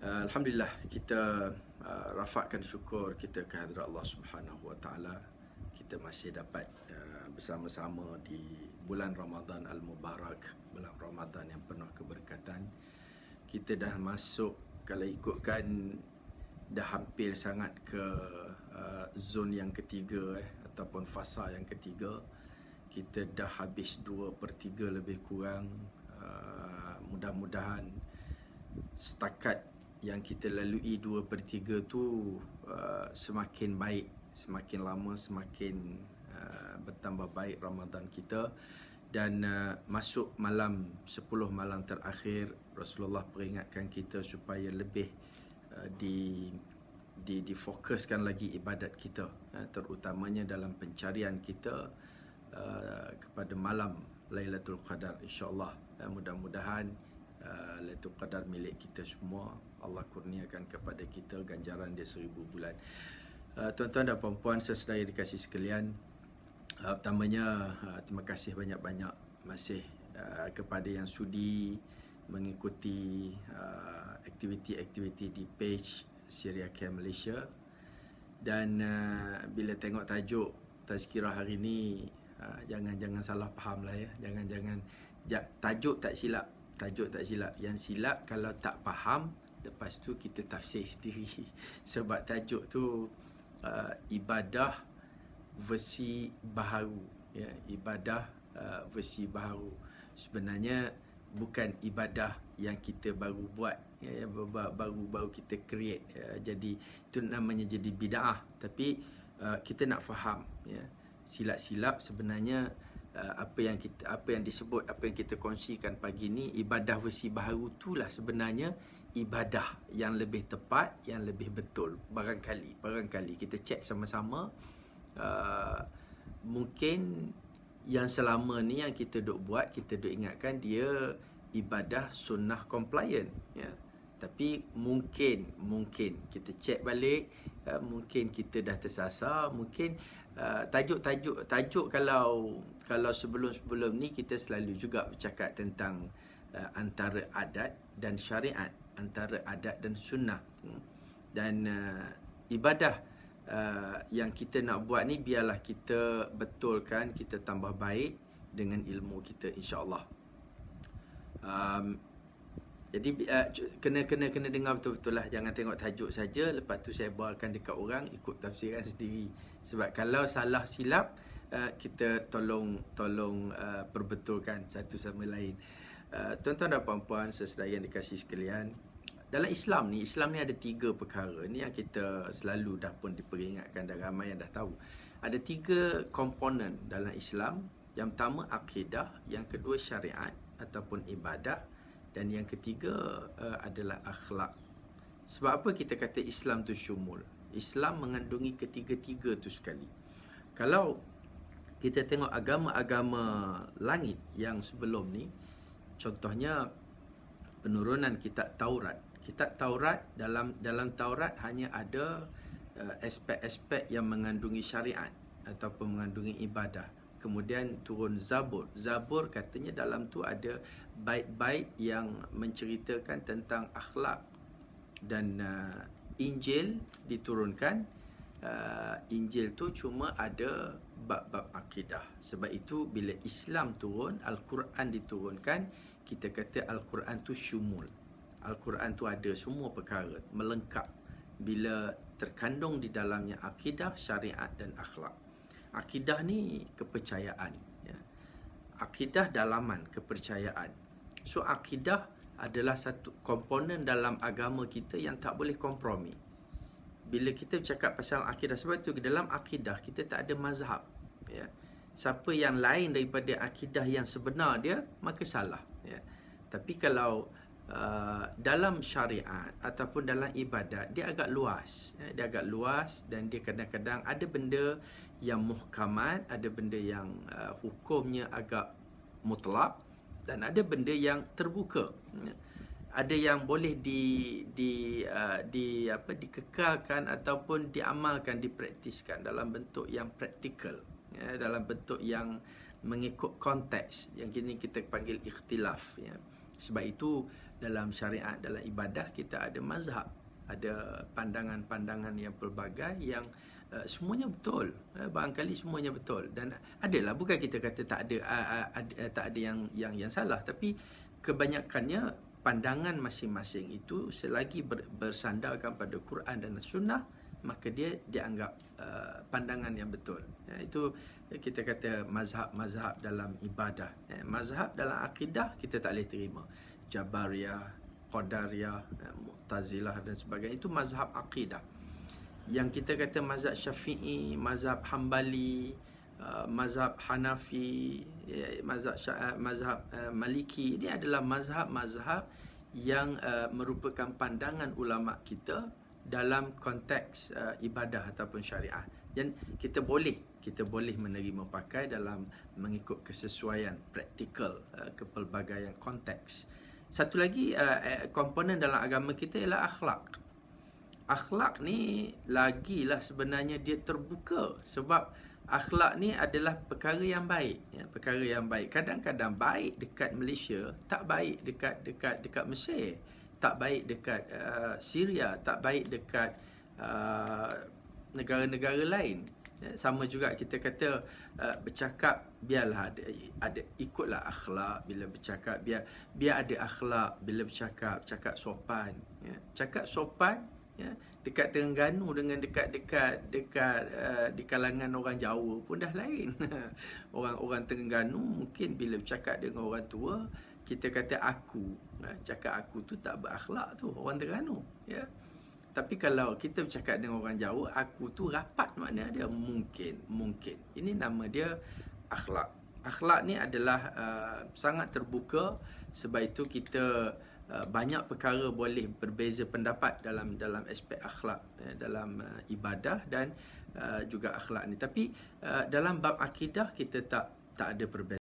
Alhamdulillah kita rafakkan syukur kita kehadrat Allah Subhanahu Wa Taala. Kita masih dapat bersama-sama di bulan Ramadan Al-Mubarak, bulan Ramadan yang penuh keberkatan. Kita dah masuk, kalau ikutkan, dah hampir sangat ke zon yang ketiga ataupun fasa yang ketiga. Kita dah habis 2/3 lebih kurang. Mudah-mudahan setakat yang kita lalui 2/3 tu semakin baik, semakin lama semakin bertambah baik Ramadan kita. Dan masuk malam 10 malam terakhir, Rasulullah peringatkan kita supaya lebih difokuskan lagi ibadat kita, terutamanya dalam pencarian kita kepada malam Lailatul Qadar, insya-Allah. Mudah-mudahan Lailatul Qadar milik kita semua. Allah kurniakan kepada kita ganjaran dia 1000 bulan. Tuan-tuan dan puan-puan sesedaya dikasihi sekalian, pertamanya terima kasih banyak-banyak masih kepada yang sudi mengikuti aktiviti-aktiviti di page Syria Care Malaysia. Dan bila tengok tajuk tazkirah hari ni, jangan salah faham lah ya. Jangan tajuk tak silap. Tajuk tak silap. Yang silap kalau tak faham, lepas tu kita tafsir sendiri. Sebab tajuk tu ibadah versi baharu, ya, ibadah versi baharu. Sebenarnya bukan ibadah yang kita baru buat, ya, baru kita create, ya. Jadi itu namanya jadi bid'ah. Tapi kita nak faham, ya, silap-silap sebenarnya apa yang disebut, apa yang kita kongsikan pagi ni, ibadah versi baharu itulah sebenarnya ibadah yang lebih tepat, yang lebih betul. Barangkali kita cek sama-sama. Mungkin yang selama ni yang kita duk buat, kita duk ingatkan dia ibadah sunnah compliant, ya. Tapi mungkin kita cek balik, mungkin kita dah tersasar. Mungkin tajuk kalau sebelum ni kita selalu juga bercakap tentang antara adat dan syariat, antara adat dan sunnah. Dan ibadah yang kita nak buat ni, biarlah kita betulkan, kita tambah baik dengan ilmu kita, insya-Allah. Jadi kena dengar betul-betul lah. Jangan tengok tajuk saja, lepas tu saya bawakan dekat orang, ikut tafsiran sendiri. Sebab kalau salah silap, kita tolong perbetulkan satu sama lain. Tuan-tuan dan puan-puan sesedaya yang dikasihi sekalian, dalam Islam ni ada 3 perkara. Ni yang kita selalu dah pun diperingatkan dan ramai yang dah tahu. Ada 3 komponen dalam Islam. Yang pertama akidah, yang kedua syariat ataupun ibadah, dan yang ketiga adalah akhlak. Sebab apa kita kata Islam tu syumul? Islam mengandungi ketiga-tiga tu sekali. Kalau kita tengok agama-agama langit yang sebelum ni, contohnya penurunan kitab Taurat. Kitab Taurat, dalam Taurat hanya ada aspek-aspek yang mengandungi syariat ataupun mengandungi ibadah. Kemudian turun Zabur. Zabur katanya dalam tu ada bait-bait yang menceritakan tentang akhlak. Dan Injil diturunkan. Injil tu cuma ada bab-bab akidah. Sebab itu bila Islam turun, Al-Quran diturunkan, kita kata Al-Quran tu syumul. Al-Quran tu ada semua perkara, melengkap. Bila terkandung di dalamnya akidah, syariat dan akhlak. Akidah ni kepercayaan, ya. Akidah dalaman kepercayaan. So akidah adalah satu komponen dalam agama kita yang tak boleh kompromi. Bila kita bercakap pasal akidah, sebab tu dalam akidah kita tak ada mazhab, ya. Siapa yang lain daripada akidah yang sebenar dia, maka salah, ya. Tapi kalau dalam syariat ataupun dalam ibadat, dia agak luas, ya. Dia agak luas dan dia kadang-kadang ada benda yang muhkamat, ada benda yang hukumnya agak mutlak, dan ada benda yang terbuka, ya. Ada yang boleh dikekalkan ataupun diamalkan, dipraktiskan dalam bentuk yang praktikal, ya, dalam bentuk yang mengikut konteks yang kini kita panggil ikhtilaf, ya. Sebab itu dalam syariat, dalam ibadah kita ada mazhab, ada pandangan-pandangan yang pelbagai yang semuanya betul. Barangkali semuanya betul, dan adalah, bukan kita kata tak ada yang salah, tapi kebanyakannya pandangan masing-masing itu selagi bersandarkan pada Quran dan Sunnah, maka dia dianggap pandangan yang betul. Itu kita kata mazhab dalam ibadah. Mazhab dalam akidah kita tak boleh terima. Jabariyah, Qadariyah, Mu'tazilah dan sebagainya, itu mazhab akidah. Yang kita kata mazhab Syafi'i, mazhab Hambali, mazhab Hanafi, mazhab Maliki, ini adalah mazhab-mazhab yang merupakan pandangan ulama kita dalam konteks ibadah ataupun syariah. Dan kita boleh menerima pakai dalam mengikut kesesuaian praktikal kepelbagaian konteks. Satu lagi komponen dalam agama kita ialah akhlak. Akhlak ni lagilah sebenarnya dia terbuka, sebab akhlak ni adalah perkara yang baik, perkara yang baik. Kadang-kadang baik dekat Malaysia, tak baik dekat Mesir, tak baik dekat Syria, tak baik dekat negara-negara lain. Sama juga kita kata bercakap, biarlah ada ikutlah akhlak bila bercakap, biar ada akhlak bila cakap sopan, cakap sopan, dekat Terengganu dengan dekat di kalangan orang Jawa pun dah lain. Orang Terengganu mungkin bila bercakap dengan orang tua, kita kata aku, cakap aku tu tak berakhlak tu, orang Terengganu, ya. Tapi kalau kita bercakap dengan orang Jawa, aku tu rapat, makna dia mungkin. Ini nama dia akhlak. Akhlak ni adalah sangat terbuka, sebab itu kita banyak perkara boleh berbeza pendapat dalam aspek akhlak, dalam ibadah dan juga akhlak ni. Tapi dalam bab akidah kita tak ada perbezaan.